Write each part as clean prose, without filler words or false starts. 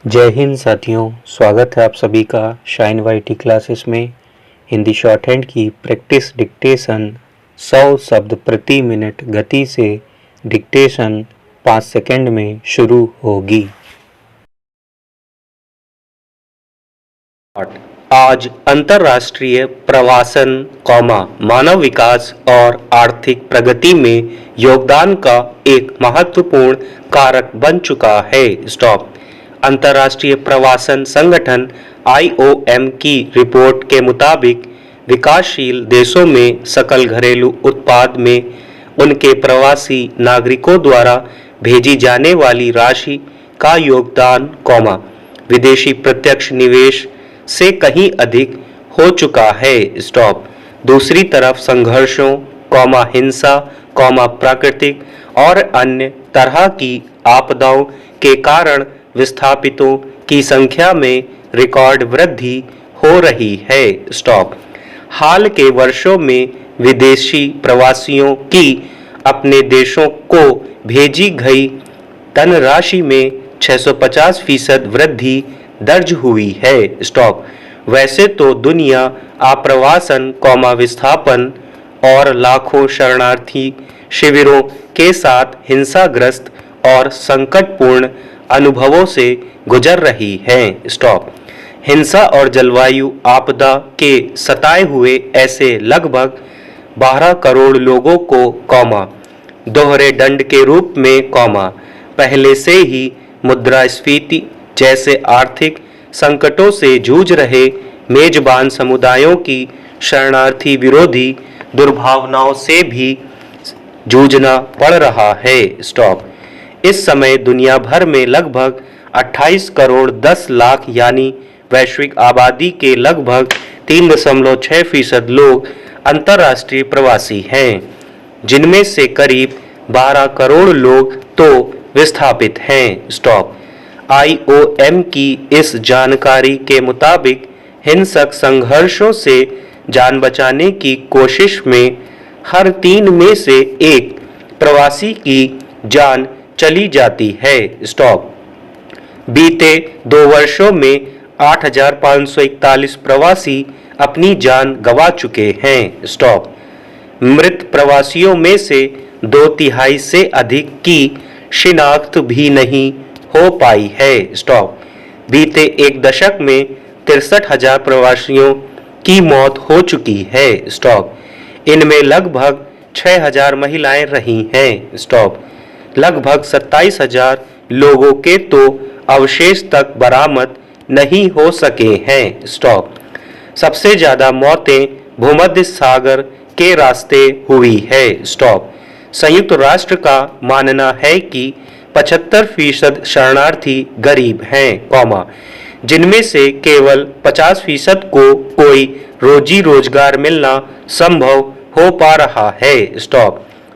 जय हिंद साथियों, स्वागत है आप सभी का शाइन वाईटी क्लासेस में। हिंदी शॉर्ट हैंड की प्रैक्टिस डिक्टेशन 100 शब्द प्रति मिनट गति से डिक्टेशन 5 सेकंड में शुरू होगी। आज अंतर्राष्ट्रीय प्रवासन, मानव विकास और आर्थिक प्रगति में योगदान का एक महत्वपूर्ण कारक बन चुका है। अंतर्राष्ट्रीय प्रवासन संगठन IOM की रिपोर्ट के मुताबिक विकासशील देशों में सकल घरेलू उत्पाद में उनके प्रवासी नागरिकों द्वारा भेजी जाने वाली राशि का योगदान, विदेशी प्रत्यक्ष निवेश से कहीं अधिक हो चुका है। दूसरी तरफ संघर्षों, हिंसा, प्राकृतिक और अन्य तरह की आपदाओं के कारण विस्थापितों की संख्या में रिकॉर्ड वृद्धि हो रही है। हाल के वर्षों में विदेशी प्रवासियों की अपने देशों को भेजी गई धनराशि में 650% वृद्धि दर्ज हुई है। वैसे तो दुनिया आप्रवासन, विस्थापन और लाखों शरणार्थी शिविरों के साथ हिंसाग्रस्त और संकटपूर्ण अनुभवों से गुजर रही है। हिंसा और जलवायु आपदा के सताए हुए ऐसे लगभग 12 करोड़ लोगों को, दोहरे दंड के रूप में, पहले से ही मुद्रास्फीति जैसे आर्थिक संकटों से जूझ रहे मेजबान समुदायों की शरणार्थी विरोधी दुर्भावनाओं से भी जूझना पड़ रहा है। इस समय दुनिया भर में लगभग 28 करोड़ 10 लाख यानी वैश्विक आबादी के लगभग 3.6% लोग अंतर्राष्ट्रीय प्रवासी हैं, जिनमें से करीब 12 करोड़ लोग तो विस्थापित हैं। IOM की इस जानकारी के मुताबिक हिंसक संघर्षों से जान बचाने की कोशिश में हर 3 में से 1 प्रवासी की जान चली जाती है। बीते 2 वर्षों में 8,541 प्रवासी अपनी जान गंवा चुके हैं। मृत प्रवासियों में से 2/3 से अधिक की शिनाख्त भी नहीं हो पाई है। बीते 1 दशक में 63,000 प्रवासियों की मौत हो चुकी है। इनमें लगभग 6,000 महिलाएं रही हैं। लगभग 27,000 लोगों के तो अवशेष तक बरामद नहीं हो सके हैं। सबसे ज्यादा मौतें भूमध्य सागर के रास्ते हुई है। संयुक्त राष्ट्र का मानना है कि 75% शरणार्थी गरीब हैं, जिनमें से केवल 50% को कोई रोजी रोजगार मिलना संभव हो पा रहा है।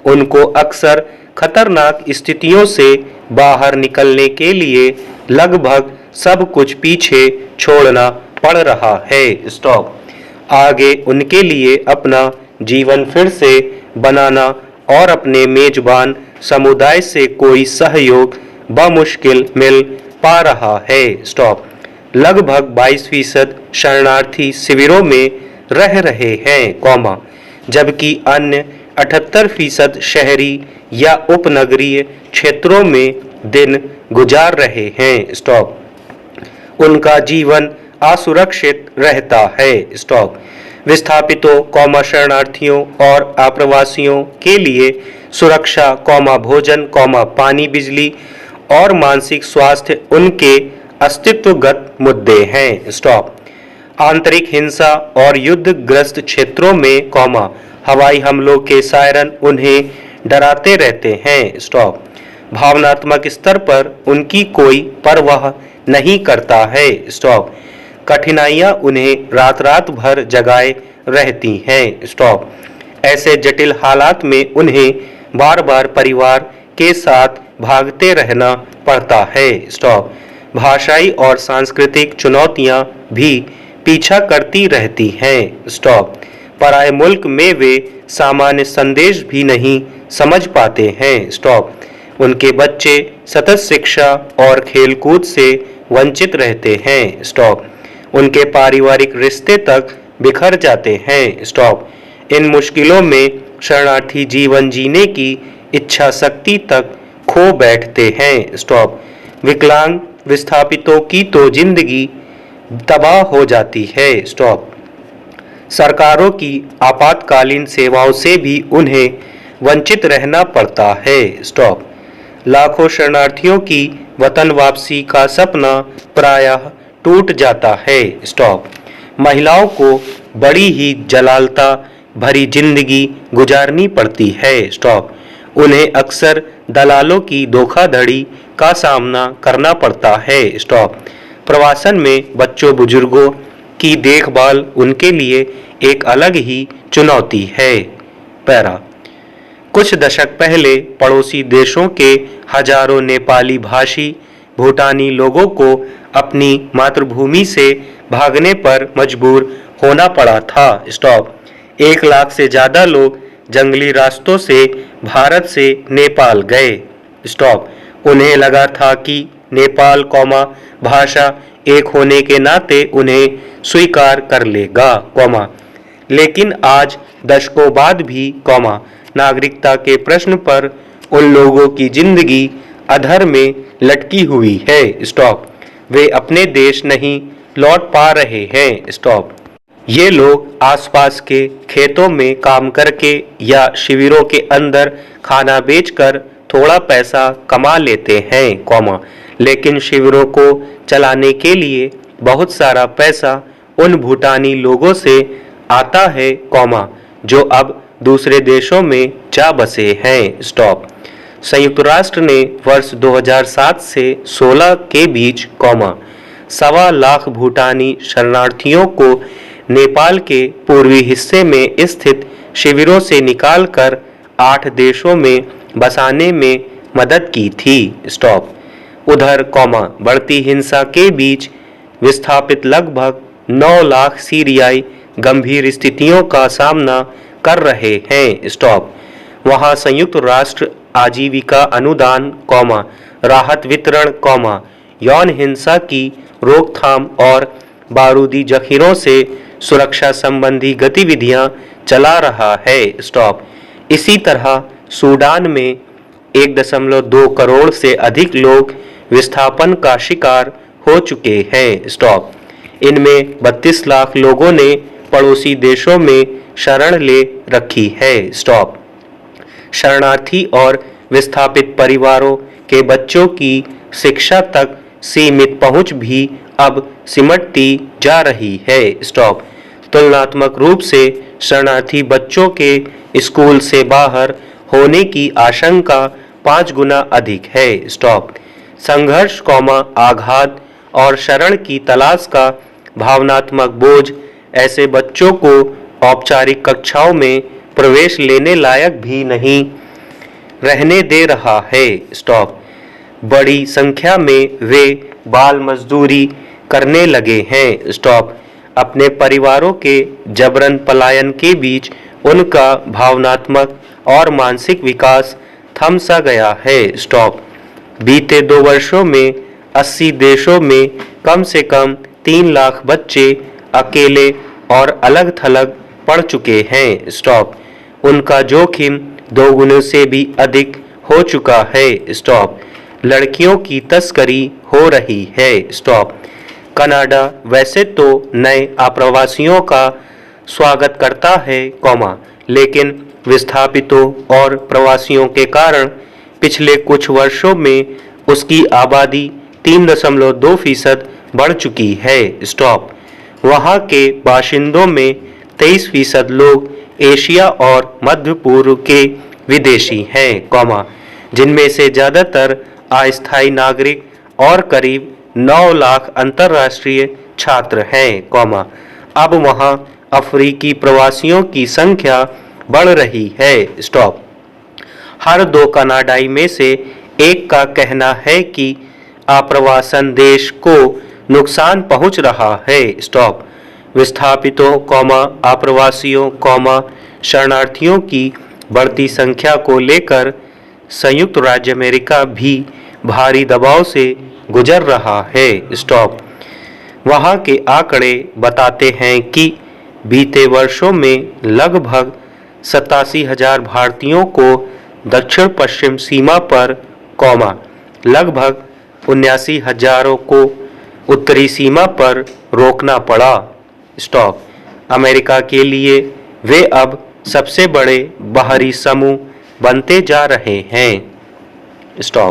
उनको अक्सर खतरनाक स्थितियों से बाहर निकलने के लिए लगभग सब कुछ पीछे छोड़ना पड़ रहा है। आगे उनके लिए अपना जीवन फिर से बनाना और अपने मेजबान समुदाय से कोई सहयोग बमुश्किल मिल पा रहा है। लगभग 22% शरणार्थी शिविरों में रह रहे हैं, जबकि अन्य 78% शहरी या उपनगरीय क्षेत्रों में दिन गुजार रहे हैं। उनका जीवन असुरक्षित रहता है। विस्थापितों, शरणार्थियों और आप्रवासियों के लिए सुरक्षा, भोजन, पानी, बिजली और मानसिक स्वास्थ्य उनके अस्तित्वगत मुद्दे हैं। आंतरिक हिंसा और युद्धग्रस्त क्षेत्रों में, हवाई हमलों के सायरन उन्हें डराते रहते हैं। भावनात्मक स्तर पर उनकी कोई परवाह नहीं करता है। कठिनाइयां उन्हें रात भर जगाए रहती हैं। ऐसे जटिल हालात में उन्हें बार बार परिवार के साथ भागते रहना पड़ता है। भाषाई और सांस्कृतिक चुनौतियां भी पीछा करती रहती हैं। पराये मुल्क में वे सामान्य संदेश भी नहीं समझ पाते हैं। उनके बच्चे सतत शिक्षा और खेलकूद से वंचित रहते हैं। स्टॉप। उनके पारिवारिक रिश्ते तक बिखर जाते हैं। स्टॉप। इन मुश्किलों में शरणार्थी जीवन जीने की इच्छा शक्ति तक खो बैठते हैं। स्टॉप। विकलांग विस्थापितों की तो जिंदगी तबाह हो जाती है। स्टॉप। सरकारों की आपातकालीन सेवाओं से भी उन्हें वंचित रहना पड़ता है। स्टॉप। लाखों शरणार्थियों की वतन वापसी का सपना प्रायः टूट जाता है। स्टॉप। महिलाओं को बड़ी ही जलालता भरी जिंदगी गुजारनी पड़ती है। स्टॉप। उन्हें अक्सर दलालों की धोखाधड़ी का सामना करना पड़ता है। स्टॉप। प्रवासन में बच्चों बुजुर्गों की देखभाल उनके लिए एक अलग ही चुनौती है। पैरा। कुछ दशक पहले पड़ोसी देशों के हजारों नेपाली भाषी भूटानी लोगों को अपनी मातृभूमि से भागने पर मजबूर होना पड़ा था। स्टॉप। 1 लाख से ज्यादा लोग जंगली रास्तों से भारत से नेपाल गए। स्टॉप। उन्हें लगा था कि नेपाल भाषा एक होने के नाते उन्हें स्वीकार कर लेगा, लेकिन आज दशकों बाद भी नागरिकता के प्रश्न पर उन लोगों की जिंदगी अधर में लटकी हुई है। स्टॉप। वे अपने देश नहीं लौट पा रहे हैं। स्टॉप। ये लोग आसपास के खेतों में काम करके या शिविरों के अंदर खाना बेचकर थोड़ा पैसा कमा लेते हैं, लेकिन शिविरों को चलाने के लिए बहुत सारा पैसा उन भूटानी लोगों से आता है, जो अब दूसरे देशों में जा बसे हैं। स्टॉप। संयुक्त राष्ट्र ने वर्ष 2007 से 16 के बीच 1.25 लाख भूटानी शरणार्थियों को नेपाल के पूर्वी हिस्से में स्थित शिविरों से निकालकर 8 देशों में बसाने में मदद की थी। स्टॉप। उधर बढ़ती हिंसा के बीच विस्थापित लगभग 9 लाख सीरियाई गंभीर स्थितियों का सामना कर रहे हैं। स्टॉप। वहां संयुक्त राष्ट्र आजीविका अनुदान, राहत वितरण, यौन हिंसा की रोकथाम और बारूदी जखीरों से सुरक्षा संबंधी गतिविधियां चला रहा है। स्टॉप। इसी तरह सूडान में 1.2 करोड़ से अधिक लोग विस्थापन का शिकार हो चुके हैं। स्टॉप। इनमें 32 लाख लोगों ने पड़ोसी देशों में शरण ले रखी है। स्टॉप। शरणार्थी और विस्थापित परिवारों के बच्चों की शिक्षा तक सीमित पहुंच भी अब सिमटती जा रही है। स्टॉप। तुलनात्मक रूप से शरणार्थी बच्चों के स्कूल से बाहर होने की आशंका 5 गुना अधिक है। स्टॉप। संघर्ष, आघात और शरण की तलाश का भावनात्मक बोझ ऐसे बच्चों को औपचारिक कक्षाओं में प्रवेश लेने लायक भी नहीं रहने दे रहा है। स्टॉप। बड़ी संख्या में वे बाल मजदूरी करने लगे हैं। स्टॉप। अपने परिवारों के जबरन पलायन के बीच उनका भावनात्मक और मानसिक विकास थम सा गया है। स्टॉप। बीते 2 वर्षों में 80 देशों में कम से कम 3 लाख बच्चे अकेले और अलग थलग पड़ चुके हैं। स्टॉप। उनका जोखिम 2 गुने से भी अधिक हो चुका है। स्टॉप। लड़कियों की तस्करी हो रही है। स्टॉप। कनाडा वैसे तो नए आप्रवासियों का स्वागत करता है, लेकिन विस्थापितों और प्रवासियों के कारण पिछले कुछ वर्षों में उसकी आबादी 3.2% बढ़ चुकी है। स्टॉप। वहां के बाशिंदों में 23% लोग एशिया और मध्य पूर्व के विदेशी हैं, जिनमें से ज्यादातर अस्थायी नागरिक और करीब 9 लाख अंतर्राष्ट्रीय छात्र हैं, अब वहां अफ्रीकी प्रवासियों की संख्या बढ़ रही है। स्टॉप। हर 2 कनाडाई में से एक का कहना है कि आप्रवासन देश को नुकसान पहुंच रहा है। स्टॉप। विस्थापितों, आप्रवासियों, शरणार्थियों की बढ़ती संख्या को लेकर संयुक्त राज्य अमेरिका भी भारी दबाव से गुजर रहा है। स्टॉप। वहां के आंकड़े बताते हैं कि बीते वर्षों में लगभग 87,000 भारतीयों को दक्षिण पश्चिम सीमा पर, लगभग 79,000 को उत्तरी सीमा पर रोकना पड़ा। स्टॉप। अमेरिका के लिए वे अब सबसे बड़े बाहरी समूह बनते जा रहे हैं। स्टॉप।